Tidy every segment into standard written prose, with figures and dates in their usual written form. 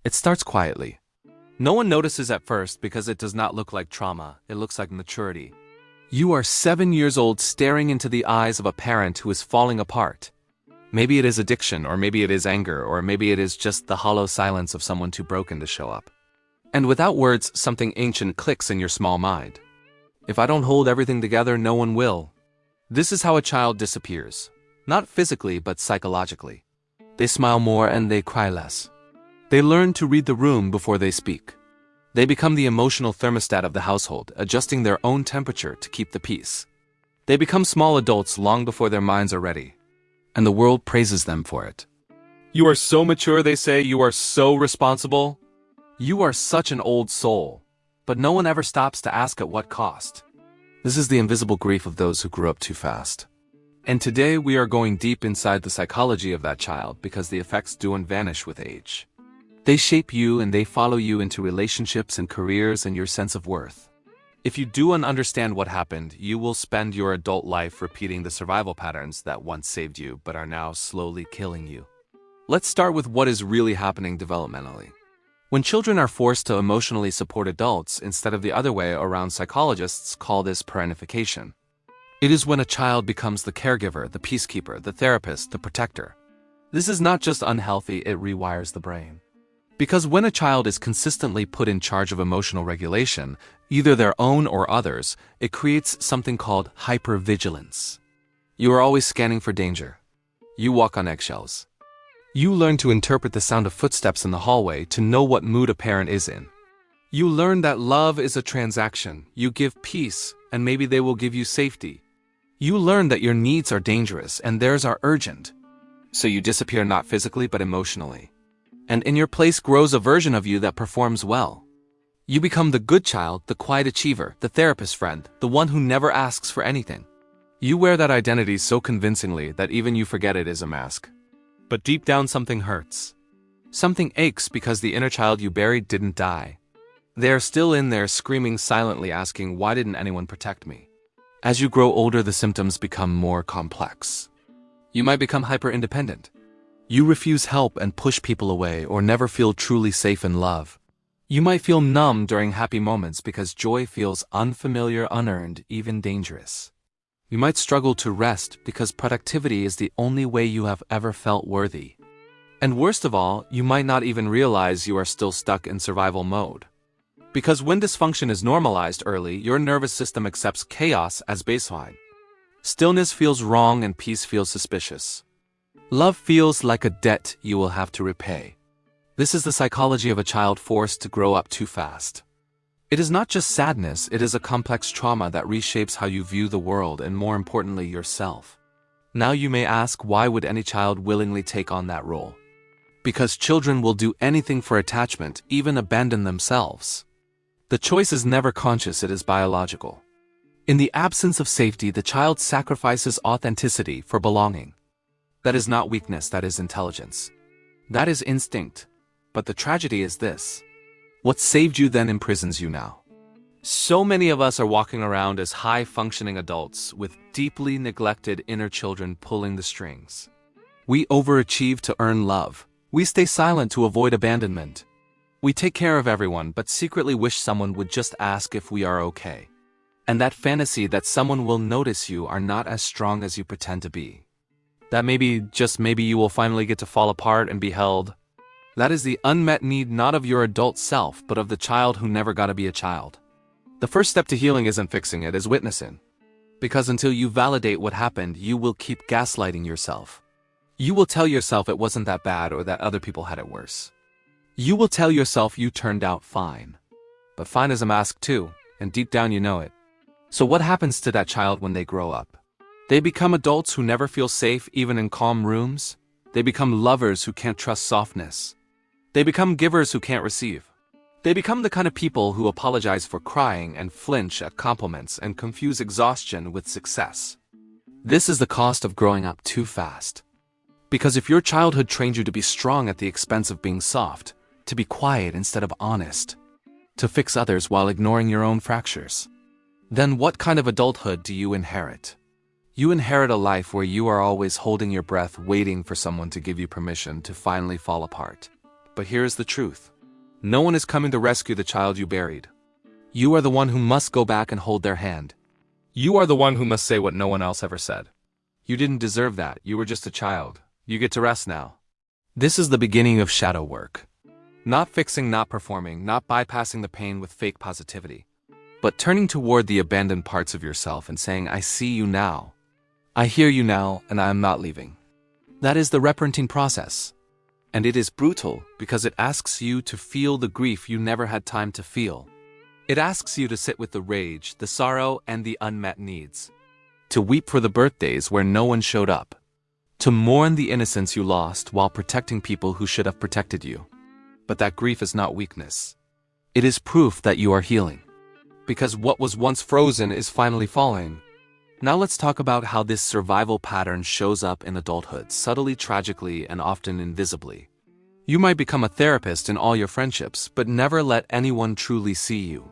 It starts quietly. No one notices at first because it does not look like trauma, it looks like maturity. You are 7 years old staring into the eyes of a parent who is falling apart. Maybe it is addiction, or maybe it is anger, or maybe it is just the hollow silence of someone too broken to show up. And without words, something ancient clicks in your small mind. If I don't hold everything together, no one will. This is how a child disappears. Not physically, but psychologically. They smile more and they cry less. They learn to read the room before they speak. They become the emotional thermostat of the household, adjusting their own temperature to keep the peace. They become small adults long before their minds are ready. And the world praises them for it. You are so mature, they say. You are so responsible. You are such an old soul. But no one ever stops to ask at what cost. This is the invisible grief of those who grew up too fast. And today we are going deep inside the psychology of that child because the effects do and vanish with age. They shape you and they follow you into relationships and careers and your sense of worth. If you do and understand what happened, you will spend your adult life repeating the survival patterns that once saved you but are now slowly killing you. Let's start with what is really happening developmentally. When children are forced to emotionally support adults instead of the other way around, psychologists call this parentification. It is when a child becomes the caregiver, the peacekeeper, the therapist, the protector. This is not just unhealthy, it rewires the brain. Because when a child is consistently put in charge of emotional regulation, either their own or others, it creates something called hypervigilance. You are always scanning for danger. You walk on eggshells. You learn to interpret the sound of footsteps in the hallway to know what mood a parent is in. You learn that love is a transaction. You give peace, and maybe they will give you safety. You learn that your needs are dangerous and theirs are urgent. So you disappear not physically but emotionally. And in your place grows a version of you that performs well. You become the good child, the quiet achiever, the therapist friend, the one who never asks for anything. You wear that identity so convincingly that even you forget it is a mask. But deep down something hurts. Something aches because the inner child you buried didn't die. They are still in there screaming silently, asking, why didn't anyone protect me? As you grow older, the symptoms become more complex. You might become hyper-independent. You refuse help and push people away or never feel truly safe in love. You might feel numb during happy moments because joy feels unfamiliar, unearned, even dangerous. You might struggle to rest because productivity is the only way you have ever felt worthy. And worst of all, you might not even realize you are still stuck in survival mode. Because when dysfunction is normalized early, your nervous system accepts chaos as baseline. Stillness feels wrong and peace feels suspicious. Love feels like a debt you will have to repay. This is the psychology of a child forced to grow up too fast. It is not just sadness, it is a complex trauma that reshapes how you view the world and, more importantly, yourself. Now you may ask, why would any child willingly take on that role? Because children will do anything for attachment, even abandon themselves. The choice is never conscious, it is biological. In the absence of safety, the child sacrifices authenticity for belonging. That is not weakness, that is intelligence. That is instinct. But the tragedy is this. What saved you then imprisons you now. So many of us are walking around as high-functioning adults with deeply neglected inner children pulling the strings. We overachieve to earn love. We stay silent to avoid abandonment. We take care of everyone but secretly wish someone would just ask if we are okay. And that fantasy that someone will notice you are not as strong as you pretend to be. That maybe, just maybe, you will finally get to fall apart and be held. That is the unmet need not of your adult self, but of the child who never got to be a child. The first step to healing isn't fixing it, is witnessing. Because until you validate what happened, you will keep gaslighting yourself. You will tell yourself it wasn't that bad or that other people had it worse. You will tell yourself you turned out fine. But fine is a mask too, and deep down you know it. So what happens to that child when they grow up? They become adults who never feel safe even in calm rooms. They become lovers who can't trust softness. They become givers who can't receive. They become the kind of people who apologize for crying and flinch at compliments and confuse exhaustion with success. This is the cost of growing up too fast. Because if your childhood trained you to be strong at the expense of being soft, to be quiet instead of honest, to fix others while ignoring your own fractures, then what kind of adulthood do you inherit? You inherit a life where you are always holding your breath, waiting for someone to give you permission to finally fall apart. But here's the truth. No one is coming to rescue the child you buried. You are the one who must go back and hold their hand. You are the one who must say what no one else ever said. You didn't deserve that, you were just a child. You get to rest now. This is the beginning of shadow work. Not fixing, not performing, not bypassing the pain with fake positivity, but turning toward the abandoned parts of yourself and saying, I see you now. I hear you now, and I am not leaving. That is the reparenting process. And it is brutal because it asks you to feel the grief you never had time to feel. It asks you to sit with the rage, the sorrow, and the unmet needs. To weep for the birthdays where no one showed up. To mourn the innocence you lost while protecting people who should have protected you. But that grief is not weakness. It is proof that you are healing. Because what was once frozen is finally falling. Now let's talk about how this survival pattern shows up in adulthood, subtly, tragically, and often invisibly. You might become a therapist in all your friendships, but never let anyone truly see you.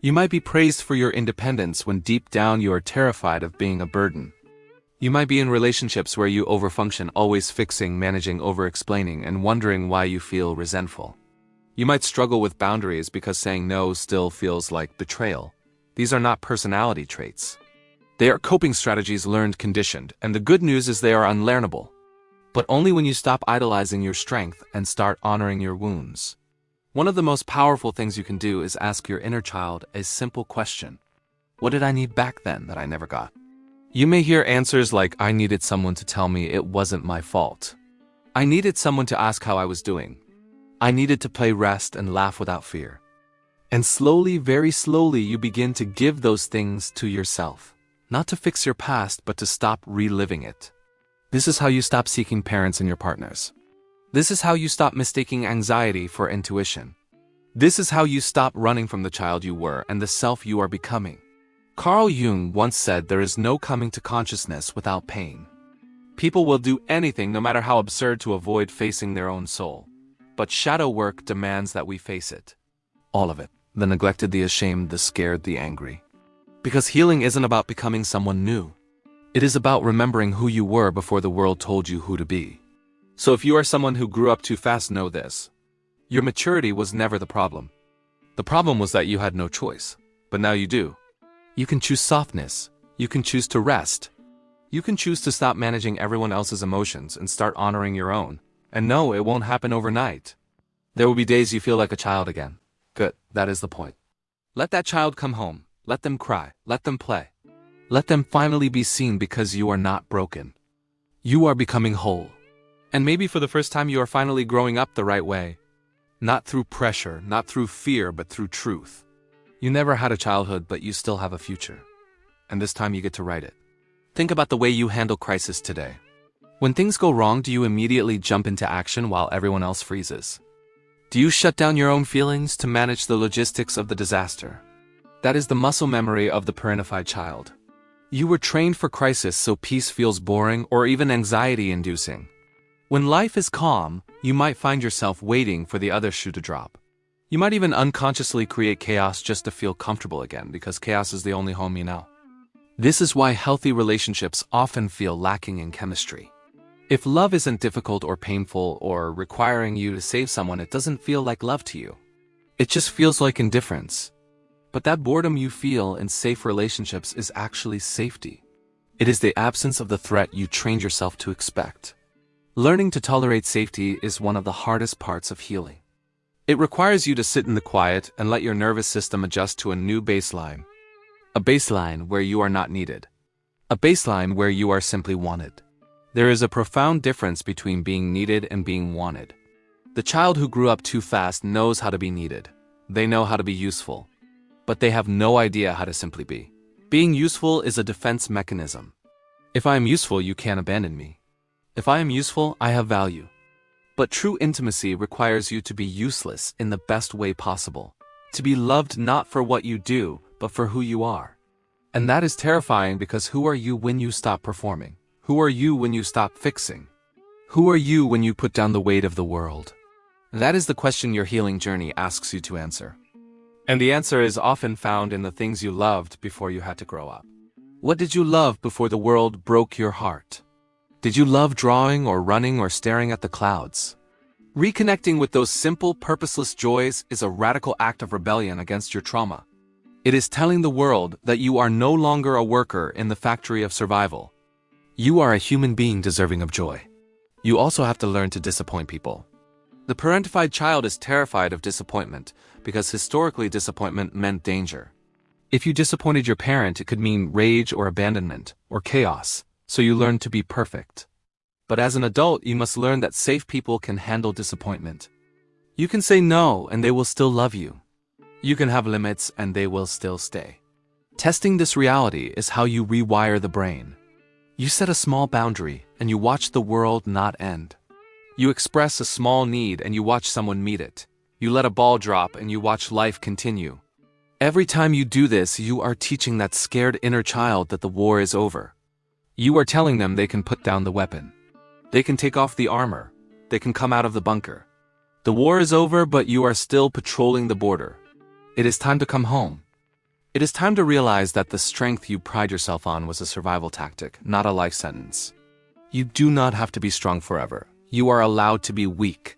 You might be praised for your independence when deep down you are terrified of being a burden. You might be in relationships where you overfunction, always fixing, managing, over-explaining, and wondering why you feel resentful. You might struggle with boundaries because saying no still feels like betrayal. These are not personality traits. They are coping strategies learned, conditioned, and the good news is they are unlearnable. But only when you stop idolizing your strength and start honoring your wounds. One of the most powerful things you can do is ask your inner child a simple question. What did I need back then that I never got? You may hear answers like, I needed someone to tell me it wasn't my fault. I needed someone to ask how I was doing. I needed to play rest and laugh without fear. And slowly, very slowly, you begin to give those things to yourself. Not to fix your past, but to stop reliving it. This is how you stop seeking parents in your partners. This is how you stop mistaking anxiety for intuition. This is how you stop running from the child you were and the self you are becoming. Carl Jung once said there is no coming to consciousness without pain. People will do anything, no matter how absurd, to avoid facing their own soul. But shadow work demands that we face it. All of it. The neglected, the ashamed, the scared, the angry. Because healing isn't about becoming someone new. It is about remembering who you were before the world told you who to be. So if you are someone who grew up too fast, know this. Your maturity was never the problem. The problem was that you had no choice. But now you do. You can choose softness. You can choose to rest. You can choose to stop managing everyone else's emotions and start honoring your own. And no, it won't happen overnight. There will be days you feel like a child again. Good, that is the point. Let that child come home. Let them cry. Let them play. Let them finally be seen because you are not broken. You are becoming whole. And maybe for the first time you are finally growing up the right way. Not through pressure, not through fear, but through truth. You never had a childhood, but you still have a future. And this time you get to write it. Think about the way you handle crisis today. When things go wrong, do you immediately jump into action while everyone else freezes? Do you shut down your own feelings to manage the logistics of the disaster? That is the muscle memory of the parentified child. You were trained for crisis, so peace feels boring or even anxiety-inducing. When life is calm, you might find yourself waiting for the other shoe to drop. You might even unconsciously create chaos just to feel comfortable again, because chaos is the only home you know. This is why healthy relationships often feel lacking in chemistry. If love isn't difficult or painful or requiring you to save someone, it doesn't feel like love to you. It just feels like indifference. But that boredom you feel in safe relationships is actually safety. It is the absence of the threat you trained yourself to expect. Learning to tolerate safety is one of the hardest parts of healing. It requires you to sit in the quiet and let your nervous system adjust to a new baseline. A baseline where you are not needed. A baseline where you are simply wanted. There is a profound difference between being needed and being wanted. The child who grew up too fast knows how to be needed. They know how to be useful. But they have no idea how to simply be. Being useful is a defense mechanism. If I am useful, you can't abandon me. If I am useful, I have value. But true intimacy requires you to be useless in the best way possible. To be loved not for what you do, but for who you are. And that is terrifying, because who are you when you stop performing? Who are you when you stop fixing? Who are you when you put down the weight of the world? That is the question your healing journey asks you to answer. And the answer is often found in the things you loved before you had to grow up. What did you love before the world broke your heart? Did you love drawing or running or staring at the clouds? Reconnecting with those simple, purposeless joys is a radical act of rebellion against your trauma. It is telling the world that you are no longer a worker in the factory of survival. You are a human being deserving of joy. You also have to learn to disappoint people. The parentified child is terrified of disappointment because historically disappointment meant danger. If you disappointed your parent, it could mean rage or abandonment or chaos, so you learn to be perfect. But as an adult, you must learn that safe people can handle disappointment. You can say no and they will still love you. You can have limits and they will still stay. Testing this reality is how you rewire the brain. You set a small boundary and you watch the world not end. You express a small need and you watch someone meet it. You let a ball drop and you watch life continue. Every time you do this, you are teaching that scared inner child that the war is over. You are telling them they can put down the weapon. They can take off the armor. They can come out of the bunker. The war is over, but you are still patrolling the border. It is time to come home. It is time to realize that the strength you pride yourself on was a survival tactic, not a life sentence. You do not have to be strong forever. You are allowed to be weak.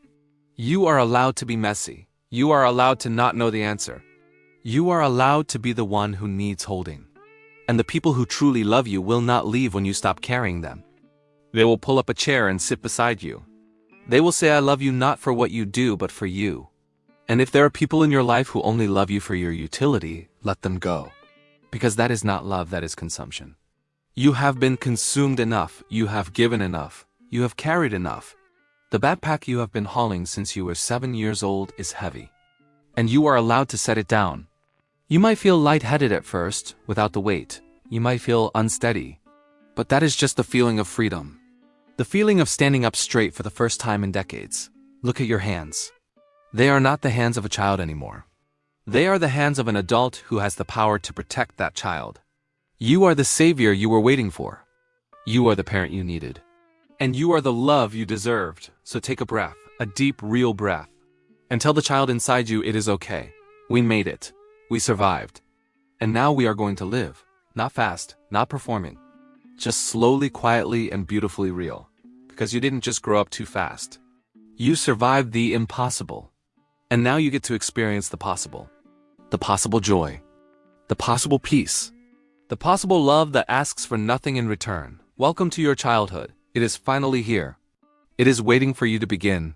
You are allowed to be messy. You are allowed to not know the answer. You are allowed to be the one who needs holding. And the people who truly love you will not leave when you stop carrying them. They will pull up a chair and sit beside you. They will say, "I love you not for what you do, but for you." And if there are people in your life who only love you for your utility, let them go. Because that is not love, that is consumption. You have been consumed enough. You have given enough. You have carried enough. The backpack you have been hauling since you were 7 years old is heavy. And you are allowed to set it down. You might feel lightheaded at first, without the weight. You might feel unsteady. But that is just the feeling of freedom. The feeling of standing up straight for the first time in decades. Look at your hands. They are not the hands of a child anymore. They are the hands of an adult who has the power to protect that child. You are the savior you were waiting for. You are the parent you needed. And you are the love you deserved. So take a breath, a deep, real breath. And tell the child inside you it is okay. We made it. We survived. And now we are going to live. Not fast, not performing. Just slowly, quietly, and beautifully real. Because you didn't just grow up too fast. You survived the impossible. And now you get to experience the possible. The possible joy. The possible peace. The possible love that asks for nothing in return. Welcome to your childhood. It is finally here. It is waiting for you to begin.